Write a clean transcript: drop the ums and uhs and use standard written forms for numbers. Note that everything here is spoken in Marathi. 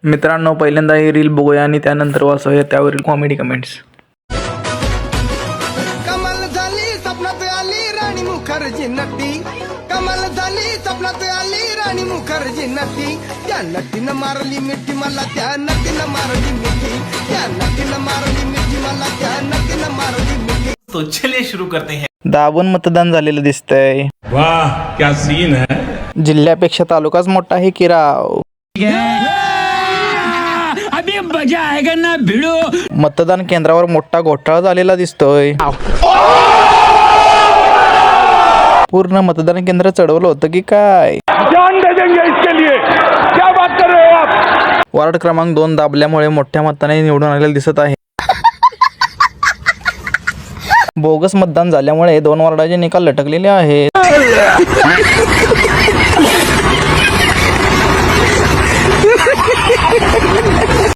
मित्रांनो, पहिल्यांदा ही रील बघूया आणि त्यानंतर वाचूया त्यावरील कॉमेडी कमेंट्स. कमाल झाली स्वप्नात आली राणी मुखर्जी नटी. कमाल झाली स्वप्नात आली राणी मुखर्जी नटी. त्या नटीनं मारली मिठी मला, त्या नटीनं मारली मिठी. त्या नटीनं मारली मिठी मला, त्या नटीनं मारली मिठी. तो चलिए शुरू करते हैं. दाबून मतदान झालेलं दिसतंय. वाह क्या सीन है. जिल्ह्यापेक्षा तालुकाच मोठा आहे की राव. अभी मजा आएगा ना भिड़ो. मतदान केंद्रावर मोठा घोटाळा झालेला दिसतोय. पूर्ण मतदान केंद्र चढवलं होतं की काय. जान दे देंगे इसके लिए. क्या बात कर रहे हो आप. वार्ड क्रमांक 2 दाबल्यामुळे मोठ्या मताने निवडून आलेलं दिसत आहे. बोगस मतदान झाल्यामुळे 2 वॉर्डाचे निकाल लटकलेले आहेत.